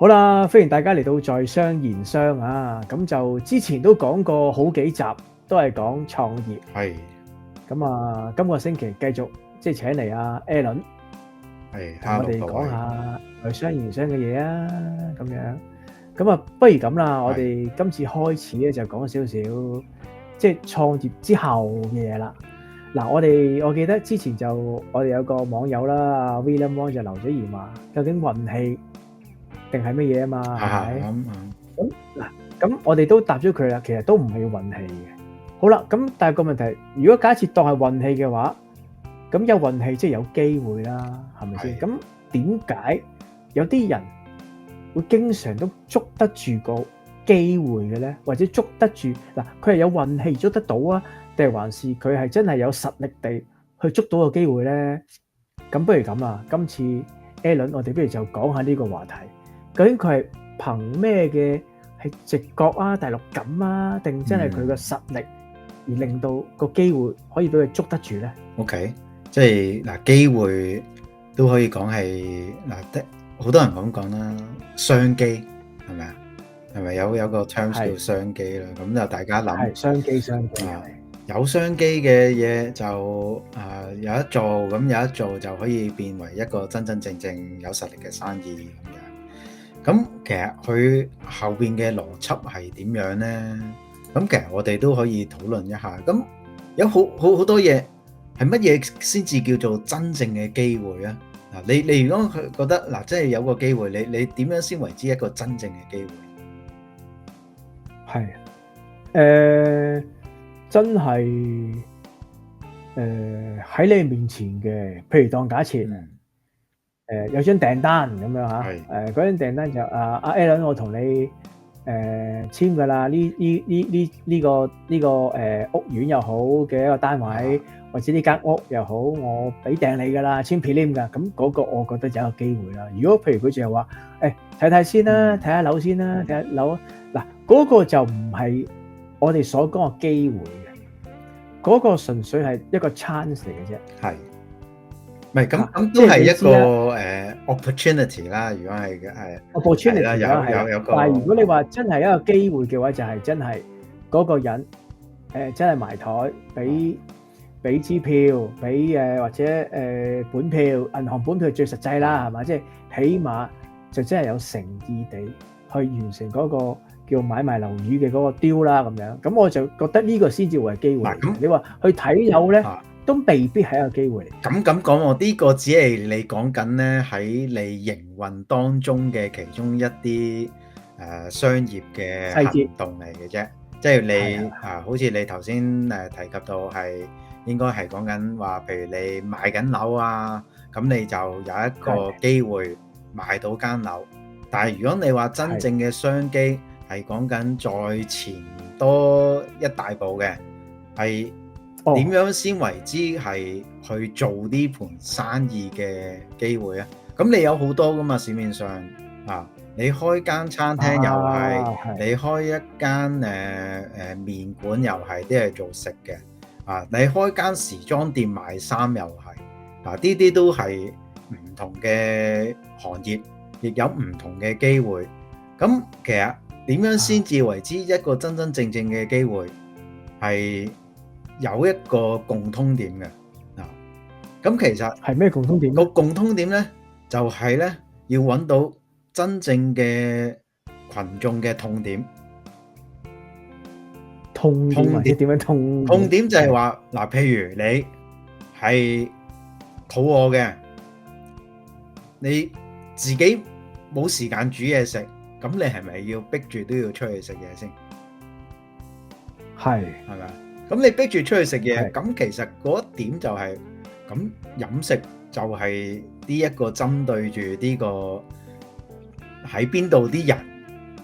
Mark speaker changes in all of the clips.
Speaker 1: 好啦，歡迎大家嚟到在商言商啊！咁就之前都講過好幾集，都係講創業。
Speaker 2: 係
Speaker 1: 咁啊，今個星期繼續即係請嚟阿 Alan，同我哋講下在商言商嘅嘢啊，咁樣。咁啊，不如咁啦，我哋今次開始咧就講少少即係創業之後嘅嘢啦。嗱，我記得之前就我哋有個網友啦，阿 William Wong 就留咗言話，究竟運氣定係乜嘢啊嘛？係咪？咁嗱，咁我哋都答咗佢啦，其實都唔係要運氣嘅。好啦，咁但係個問題，如果假設當係運氣嘅話，咁有運氣即係有機會啦，係咪先？咁點解有啲人會經常都捉得住個機會嘅咧？或者捉得住嗱，佢係有運氣捉得到啊，定係還是佢係真係有實力地去捉到個機會咧？咁不如咁啦，今次 Alan 我哋不如就講下呢個話題。究竟佢係憑咩嘅係直覺啊、第六感啊，定真係佢嘅實力而令到個機會可以俾佢捉得住咧
Speaker 2: ？OK， 即係嗱，機會都可以講係嗱，好多人咁講啦，商機係咪啊？係咪有個 term 叫商機啦？咁就大家諗
Speaker 1: 係商機
Speaker 2: 有商機嘅嘢就有得做，咁有得做就可以變為一個真真正正有實力嘅生意咁樣。咁其實佢後邊嘅邏輯係點樣咧？咁其實我哋都可以討論一下。咁有好多嘢係乜嘢先至叫做真正嘅機會啊？嗱，你如果覺得嗱，即係有個機會，你點樣先為之一個真正嘅機會？
Speaker 1: 係真係喺你面前嘅，譬如當假設有張訂單咁樣嚇，嗰張訂單就阿 Alan 我同你簽㗎啦，呢個屋苑又好嘅一個單位，或者呢間屋又好，我俾訂你㗎啦，簽 prelim 㗎，咁嗰個我覺得就有一個機會啦。如果譬如佢就係話睇睇先啦，睇下樓先啦，睇下樓嗱，嗰個就唔係我哋所講嘅機會嘅，嗰個純粹係一個 chance 嚟嘅啫。
Speaker 2: 係。唔係咁都係一個opportunity 啦。如果係嘅
Speaker 1: opportunity 啦，
Speaker 2: 有個。
Speaker 1: 但係如果你話真係一個機會嘅話，就係真係嗰個人真係埋台俾支票，俾或者本票，銀行本票最實際啦，係嘛？即係起碼就真係有誠意地去完成嗰個叫買賣樓宇嘅嗰個 deal 啦，咁樣。咁我就覺得呢個先至會係機會。你話去睇樓咧？都未必係一個機會嚟。
Speaker 2: 咁講喎，呢個只係你講緊咧喺你營運當中嘅其中一啲商業嘅行動嚟嘅啫。即係你好似你頭先提及到係應該係講緊話，譬如你賣緊樓啊，咁你就有一個機會買到間樓。但係如果你話真正嘅商機係講緊再前多一大步嘅，係。點樣先為之係去做呢盤生意嘅機會啊？咁你有好多噶嘛，市面上你開間餐廳又係，你開一間麵館又係，啲係做食嘅你開間時裝店賣衫又係呢啲都係唔同嘅行業，亦有唔同嘅機會。咁其實點樣先至為之一個真真正正嘅機會係？有一個共通點嘅咁其實
Speaker 1: 係咩共通點？
Speaker 2: 個共通點咧，就係咧要揾到真正嘅群眾嘅痛點。
Speaker 1: 痛點點樣痛？
Speaker 2: 痛點就係話嗱，譬如你係肚餓嘅，你自己冇時間煮嘢食，咁你係咪要逼住都要出去食嘢先？
Speaker 1: 係
Speaker 2: 咪？咁你逼住出去食嘢，咁其實嗰一點就係咁飲食就係呢一個針對住呢個喺邊度啲人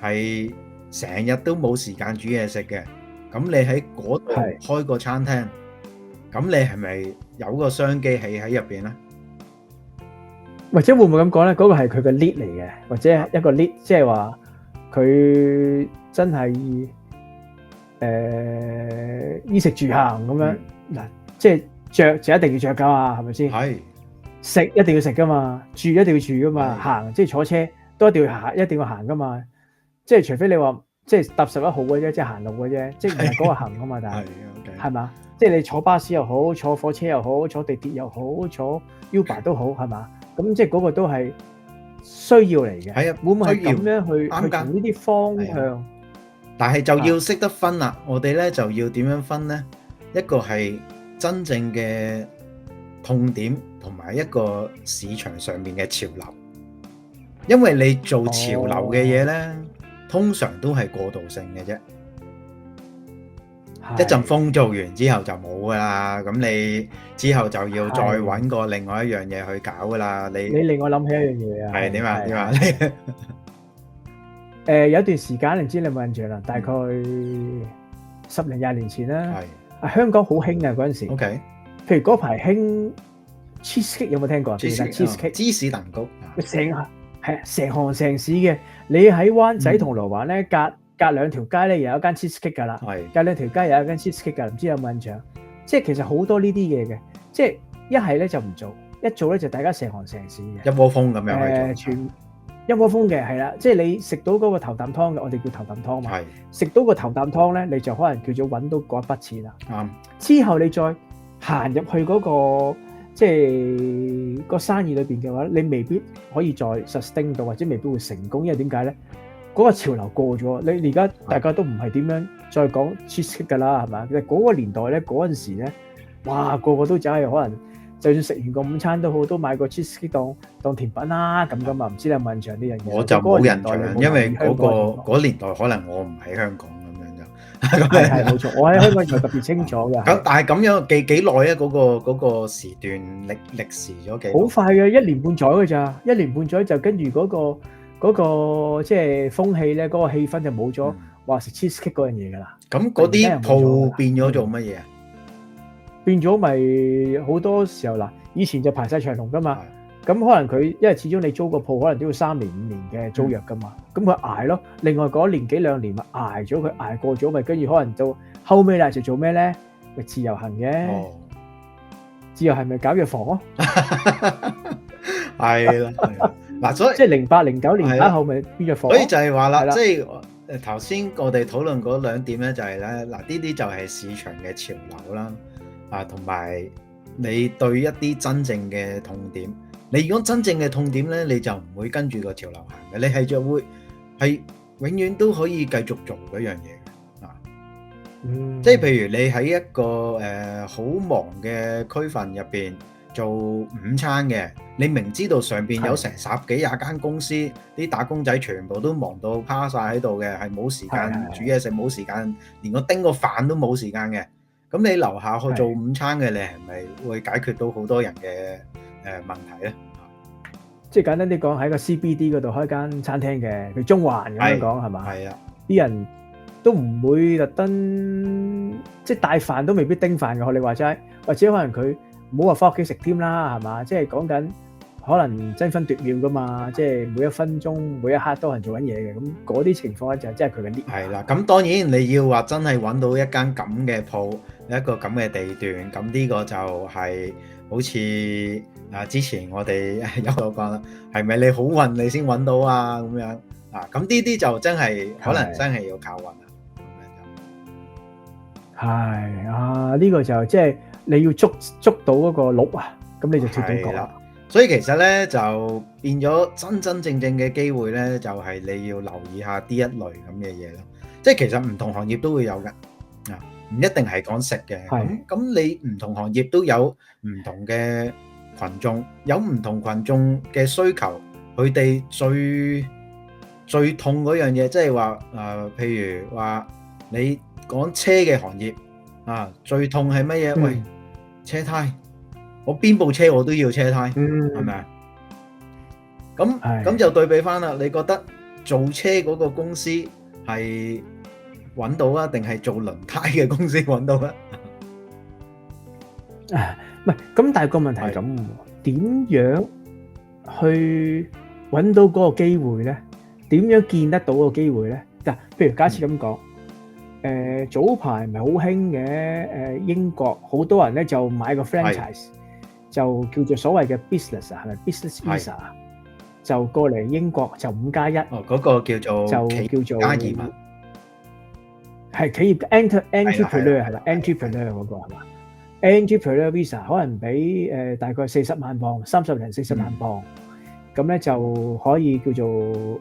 Speaker 2: 係成日都冇時間煮嘢食嘅，咁你喺嗰度開個餐廳，咁你係咪有個商機喺入邊咧？
Speaker 1: 或者會唔會咁講咧？嗰個係佢嘅 lead 嚟嘅，或者一個 lead，即係話佢真係。衣食住行咁樣嗱，即係着就一定要着㗎嘛，係咪先？
Speaker 2: 係
Speaker 1: 食一定要食㗎嘛，住一定要住㗎嘛，行即係坐車都一定要行噶嘛。即係除非你話即係搭11號嘅啫，即係行路嘅啫，即係唔係嗰個行啊嘛。但係係嘛？即係你坐巴士又好，坐火車又好，坐地鐵又好，坐 Uber 都好，係嘛？咁即係嗰個都係需要嚟嘅。
Speaker 2: 係啊，
Speaker 1: 會唔會係咁樣去從呢啲方向？
Speaker 2: 但係就要識得分啦。我哋咧就要點樣分咧？一個係真正嘅痛點，同埋一個市場上面嘅潮流。因為你做潮流嘅嘢咧，通常都係過渡性嘅啫。一陣風做完之後就冇噶啦，咁你之後就要再揾個另外一樣嘢去搞噶啦。你
Speaker 1: 令我諗起一樣嘢啊，
Speaker 2: 係點啊？點啊？
Speaker 1: 有一段時間，唔知你有冇印象啦？大概10年、20年前啦，香港好興啊嗰陣時。OK， 譬如嗰排興 cheesecake 有冇聽過？cheesecake
Speaker 2: 芝士蛋糕，
Speaker 1: 成行成市嘅。你喺灣仔銅鑼灣咧，隔兩條街咧，又有一間 cheesecake 噶啦。隔兩條街又有一間 cheesecake 噶，唔知有冇印象？即係其實好多呢啲嘢嘅，即係一係咧就唔做，一做咧就大家成行成市嘅，
Speaker 2: 一窩蜂咁樣去做。
Speaker 1: 一窩蜂嘅係啦，即係你食到嗰個頭啖湯嘅，我哋叫頭啖湯嘛。食到個頭啖湯咧，你就可能叫做揾到嗰一筆錢啦。之後你再行入去嗰個即係個生意裏邊嘅話，你未必可以再 sustain 到，或者未必會成功，因為點解咧？嗰個潮流過咗，你而家大家都唔係點樣再講 cheesecake 㗎啦，係嘛？其實嗰個年代咧，嗰陣時咧，哇，個個都走去可能。就算食完個午餐都好，都買個 cheesecake 當甜品啦咁噶嘛，唔知你有冇印象呢樣嘢？
Speaker 2: 我就冇印象，因為嗰年代可能我唔喺香港咁樣就。
Speaker 1: 係冇錯，我喺香港就特別清楚嘅。
Speaker 2: 咁但係咁樣幾耐啊？嗰個時段歷時咗幾？
Speaker 1: 好快嘅，1年半載嘅咋，1年半載就跟住嗰個即係風氣咧，嗰個氣氛就冇咗話食 cheesecake 嗰樣嘢㗎啦。
Speaker 2: 咁嗰啲鋪變咗做乜嘢啊？
Speaker 1: 變咗咪好多時候嗱，以前就排晒長龍噶嘛，咁可能佢因為始終你租個鋪可能都要3年5年嘅租約噶嘛，咁佢捱咯。另外嗰年幾2年咪捱咗，佢捱過咗咪跟住可能到後尾啦就做咩咧？咪自由行嘅，自由行咪搞藥房咯。
Speaker 2: 係啦，嗱，所以
Speaker 1: 即係08、09年打後咪變藥房。
Speaker 2: 所以就係話啦，即係頭先我哋討論嗰2點咧，就係咧嗱，呢啲就係市場嘅潮流啦。同埋你對一啲真正嘅痛點，你如果真正嘅痛點咧，你就唔會跟住個潮流行嘅，你係就會係永遠都可以繼續做嗰樣嘢嘅。即係譬如你喺一個好忙嘅區份入邊做午餐嘅，你明知道上邊有成10幾20間公司，啲打工仔全部都忙到趴晒喺度嘅，係冇時間煮嘢食，冇時間連個叮個飯都冇時間嘅。咁你樓下去做午餐嘅，你係咪會解決到好多人嘅問題咧？
Speaker 1: 即係簡單啲講，喺個 CBD 嗰度開間餐廳嘅，佢中環咁樣講係嘛？係啊，啲人都唔會特登，即係帶飯都未必叮飯嘅。學你話齋，或者可能佢唔好話翻屋企食添啦，係嘛？即係講緊可能爭分奪秒噶嘛，即係每一分鐘每一刻都係做緊嘢嘅。咁嗰啲情況咧就真係佢嘅 lead。係啦，咁當然你要話真係揾到一間咁嘅鋪。一個咁嘅地段，咁呢個就係好似之前我哋有講啦，係咪你好運你先揾到啊？咁樣咁呢啲就真係可能真係要靠運啊！係呢個就即係你要捉到嗰個鹿啊，咁你就脫到角啦。
Speaker 2: 所以其實咧就變咗真真正正嘅機會咧，就係你要留意下呢一類咁嘅嘢咯。即係其實唔同行業都會有嘅唔一定係講食嘅，咁你唔同行業都有唔同嘅群眾，有唔同群眾嘅需求，佢哋最痛嗰樣嘢，即係話譬如話你講車嘅行業最痛係乜嘢？喂，車胎，我邊部車我都要車胎，係咪啊？咁就對比翻啦，你覺得做車嗰個公司係揾到啊，定係做輪胎嘅公司揾到啊？
Speaker 1: 唔係咁，但係個問題係咁，點樣去揾到嗰個機會咧？點樣見得到個機會咧？嗱，譬如假設咁講，早排唔係好興嘅，英國好多人咧就買個 franchise，就叫做所謂嘅 business 啊，係咪 business visa 啊？就過嚟英國就5+1，
Speaker 2: 嗰個叫做加移民，
Speaker 1: 係企業 entrepreneur 係啦 ，entrepreneur 嗰個係嘛 ？entrepreneur visa 可能俾大概40萬鎊，30零40萬鎊，咁咧就可以叫做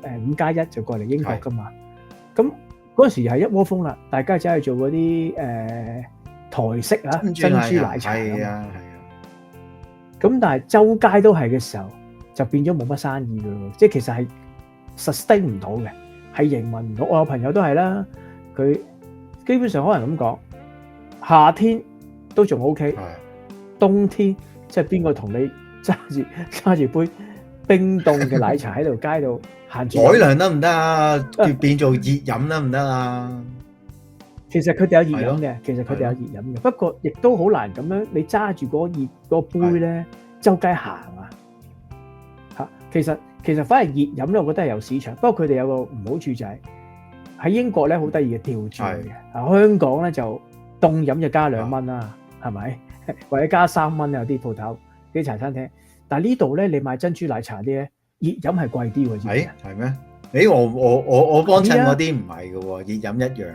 Speaker 1: 5+1就過嚟英國噶嘛。咁嗰時係一窩蜂啦，大家走去做嗰啲台式啊珍珠奶茶
Speaker 2: 係啊。
Speaker 1: 咁但係周街都係嘅時候，就變咗冇乜生意噶咯。即係其實係 sustain 唔到嘅，係營運唔到。我有朋友都係啦，佢基本上可能咁講，夏天都仲 OK，冬天即係邊個同你揸住杯冰凍嘅奶茶喺度街度行住，
Speaker 2: 改良得唔得啊？變做熱飲得唔得啊？
Speaker 1: 其實佢哋有熱飲嘅，不過亦都好難咁樣，你揸住嗰杯咧，周街行啊嚇。其實反而熱飲咧，我覺得係有市場。不過佢哋有個唔好處就係喺英國咧，好得意嘅調轉嘅。香港咧就凍飲就加2蚊啦，係咪？或者加3蚊有啲鋪頭、啲茶餐廳。但係呢度咧，你買珍珠奶茶啲咧，熱飲係貴啲喎。
Speaker 2: 係咩？我幫襯嗰啲唔係嘅喎，熱飲一樣。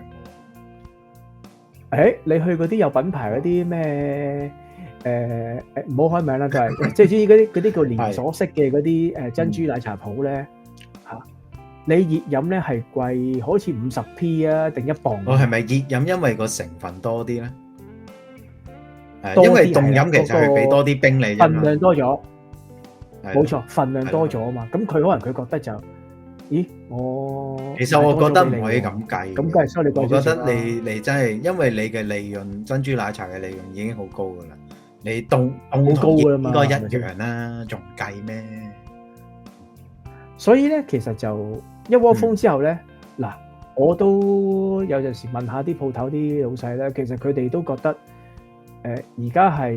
Speaker 1: 你去嗰啲有品牌嗰啲咩唔好開名啦，就係即係嗰啲叫連鎖式嘅嗰啲珍珠奶茶鋪咧嚇，你熱飲咧係貴，好似50p 啊定1磅。
Speaker 2: 係咪熱飲因為個成分多啲咧？因為凍飲其實係俾多啲冰你，
Speaker 1: 份量多咗，冇錯，份量多咗啊嘛。咁佢可能佢覺得就，
Speaker 2: 其實我覺得唔可以咁計。
Speaker 1: 咁梗係收你貴少少啦。
Speaker 2: 我覺得你真係因為你嘅利潤，珍珠奶茶嘅利潤已經好高噶啦，你凍同熱應該一樣啦，仲計咩？
Speaker 1: 所以咧，其實就一窩蜂之後咧，嗱，我都有陣時問下啲鋪頭啲老細咧，其實佢哋都覺得，而家係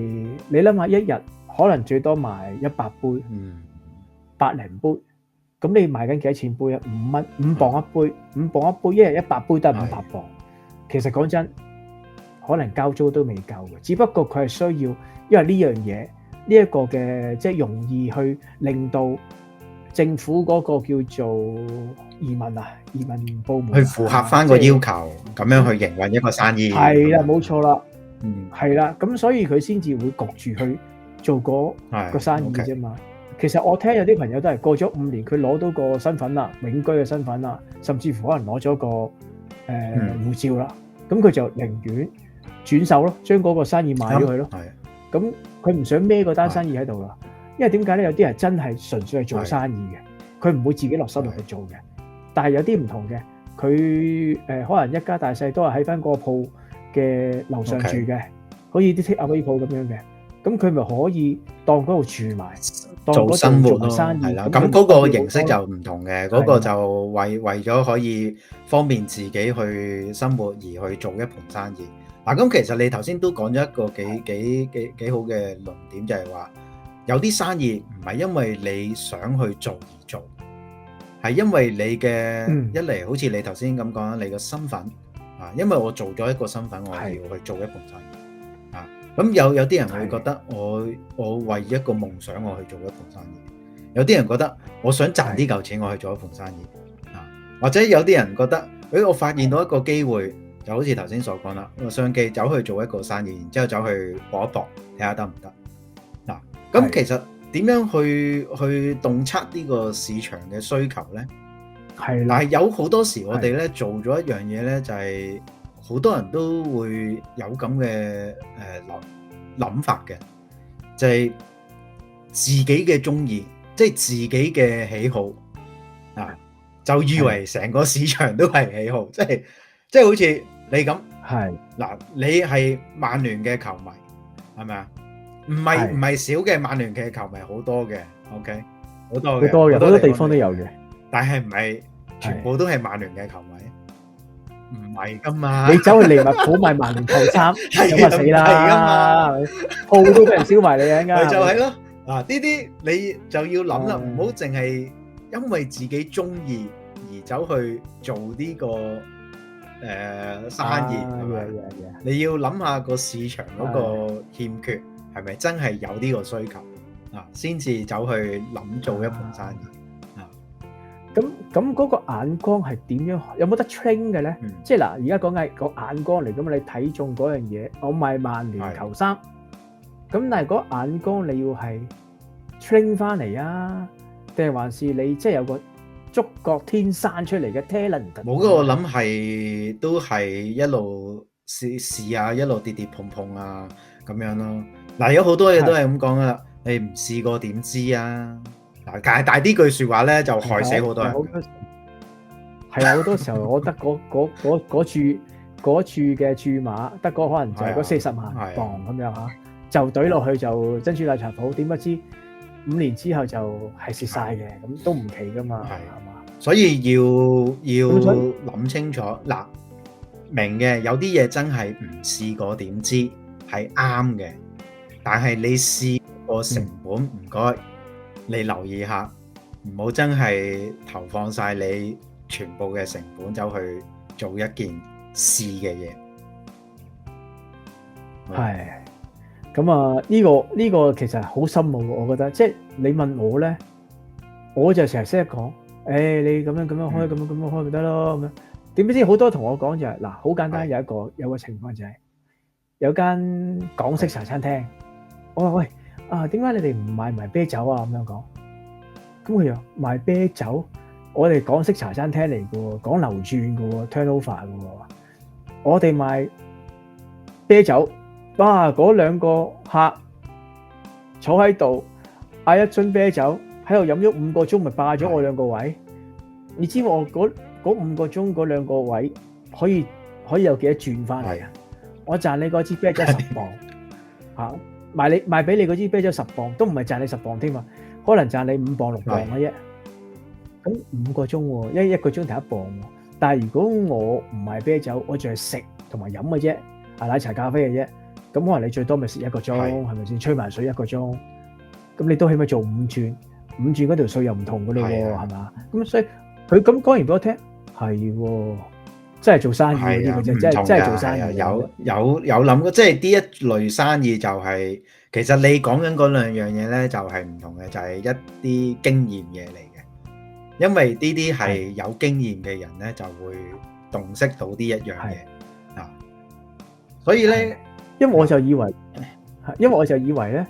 Speaker 1: 你諗下，一日可能最多賣100杯，100零杯。咁你賣緊幾多錢杯啊？5蚊，5磅一杯，5磅一杯，一日100杯得500磅。其實講真，可能交租都未夠嘅。只不過佢係需要，因為呢樣嘢，呢一個嘅即係容易去令到政府嗰個叫做移民部門
Speaker 2: 去符合翻個要求，咁樣去營運一個生意。
Speaker 1: 係啦，冇錯啦，係啦，咁所以佢先至會焗住去做個生意啫嘛。其實我聽有啲朋友都係過咗5年，佢攞到個身份啦，永居嘅身份啦，甚至乎可能攞咗個護照啦，咁佢就寧願轉手咯，將嗰個生意賣咗佢咯。咁佢唔想孭嗰單生意喺度啦，因為點解咧？有啲人真係純粹係做生意嘅，佢唔會自己落手落去做嘅。但係有啲唔同嘅，佢可能一家大細都係喺翻嗰個鋪嘅樓上住嘅，好似啲 take away 鋪咁樣嘅，咁佢咪可以當嗰度住埋。
Speaker 2: 做生活咯，係啦，咁嗰個形式就唔同嘅，嗰個就為咗可以方便自己去生活而去做一盤生意。嗱，咁其實你頭先都講咗一個幾好嘅論點，就係話有啲生意唔係因為你想去做而做，係因為你嘅一嚟，好似你頭先咁講，你個身份啊，因為我做咗一個身份，我要去做一盤生意。咁有啲人會覺得我為一個夢想我去做一盤生意，有啲人覺得我想賺啲嚿錢我去做一盤生意啊，或者有啲人覺得我發現到一個機會，就好似頭先所講啦，個商機走去做一個生意，然之後走去搏一搏，睇下得唔得嗱？咁其實點樣去洞察呢個市場嘅需求呢？係，但係有好多時我哋咧做咗一樣嘢咧，就係好多人都會有咁嘅諗法嘅，就係自己嘅中意，即係自己嘅喜好啊，就以為成個市場都係喜好，即係好似你咁係嗱，你係曼聯嘅球迷係咪啊？唔係少嘅，曼聯嘅球迷好多嘅 ，OK， 好多嘅，好多地方都有嘅，但係唔係全部都係曼聯嘅球迷。唔係噶嘛，你走去利物浦買曼聯球衫，咁啊死啦！鋪都俾人燒埋你啊！咪就係咯，嗱呢啲你就要諗啦，唔好淨係因為自己中意而走去做呢個生意，係咪？你要諗下個市場嗰個欠缺係咪真係有呢個需求啊？先至走去諗做一盤生意。
Speaker 1: 咁嗰個眼光係點樣？有冇得 train 嘅咧？即係嗱，而家講緊個眼光嚟，咁你睇中嗰樣嘢，我買曼聯球衫，咁但係嗰眼光你要係 train 翻嚟啊，定係還是你即係有個觸覺天生出嚟嘅 talent？
Speaker 2: 冇嘅，我諗係都係一路試下，一路跌跌碰碰啊咁樣咯。嗱，有好多嘢都係咁講噶啦，你唔試過點知啊？嗱，但係呢句説話咧就害死好多人。
Speaker 1: 係啊，好多時候我覺得嗰注嘅注碼得嗰可能就係嗰40萬磅咁樣嚇，就懟落去就珍珠奶茶鋪，點不知5年之後就係蝕晒嘅，咁都唔奇噶嘛，係嘛？
Speaker 2: 所以要諗清楚嗱，明嘅有啲嘢真係唔試過點知係啱嘅，但係你試個成本唔該，你留意下，唔好真係投放晒你全部嘅成本走去做一件試嘅嘢。
Speaker 1: 係，咁啊呢個其實好深奧，我覺得，即係你問我咧，我就成日識得講，你咁樣開，咁樣開咪得咯咁樣。點知好多同我講就係嗱，好簡單，有個情況就係有間港式茶餐廳，我話喂點解你哋唔賣埋啤酒啊？咁樣講，咁佢又賣啤酒。我哋港式茶餐廳嚟嘅喎，講流轉嘅喎 ，turnover 嘅喎。我哋賣啤酒，哇！嗰兩個客坐喺度嗌一樽啤酒，喺度飲咗5個鐘，咪霸咗我2個位。你知我嗰5個鐘嗰2個位可以有幾多轉翻嚟啊？我賺你嗰支啤酒10磅嚇，賣俾你嗰支啤酒10磅，都唔係賺你10磅添啊，可能賺你5磅6磅嘅啫。咁5個鐘喎，一個鐘頭1磅喎。但係如果我唔賣啤酒，我淨係食同埋飲嘅啫，奶茶咖啡嘅啫。咁可能你最多咪蝕1個鐘，係咪先？吹埋水1個鐘，咁你都起碼做5轉嗰條數又唔同嘅咯喎，係嘛？咁所以佢咁講完俾我聽，係喎，真係做生意嗰啲嘅啫，真係做生意。
Speaker 2: 有諗過，即係呢一類生意就係其實你講緊嗰2樣嘢咧，就係唔同嘅，就係一啲經驗嘢嚟。因為呢啲係有經驗嘅人咧，就會洞悉到呢一樣嘢啊。所以咧，
Speaker 1: 因為我就以為咧，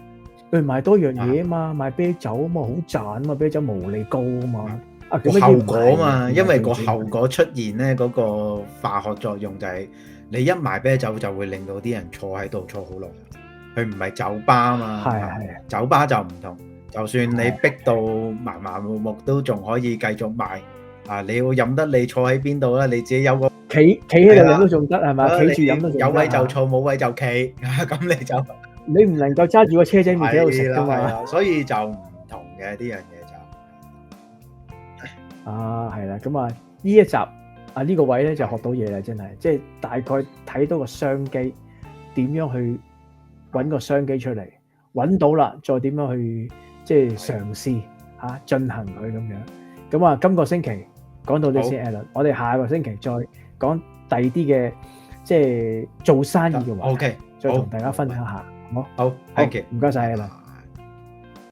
Speaker 1: 佢賣多樣嘢啊嘛，賣啤酒啊嘛，好賺啊嘛，啤酒毛利高啊嘛。
Speaker 2: 個後果啊嘛，因為個後果出現咧，嗰個化學作用就係你一賣啤酒就會令到啲人坐喺度坐好耐。佢唔係酒吧啊嘛，酒吧就唔同。就算你逼到麻麻木木都仲可以繼續賣啊！你要飲得你坐喺邊度啦？你自己有個
Speaker 1: 企喺度飲都仲得係嘛？企住飲都仲得。
Speaker 2: 有位就坐，冇位就企，咁
Speaker 1: 你唔能夠揸住個車仔麵喺度食噶嘛？
Speaker 2: 所以就唔同嘅呢樣嘢就
Speaker 1: 係啦。咁呢一集呢個位咧就學到嘢啦，真係即係大概睇到個商機，點樣去揾個商機出嚟，揾到啦，再點樣去。即係嘗試進行佢咁樣，咁今個星期講到呢先 Alan，我哋下個星期再講第二啲嘅即係做生意嘅話題，再同大家分享下，好，
Speaker 2: 好，thank you，
Speaker 1: 唔該晒Alan。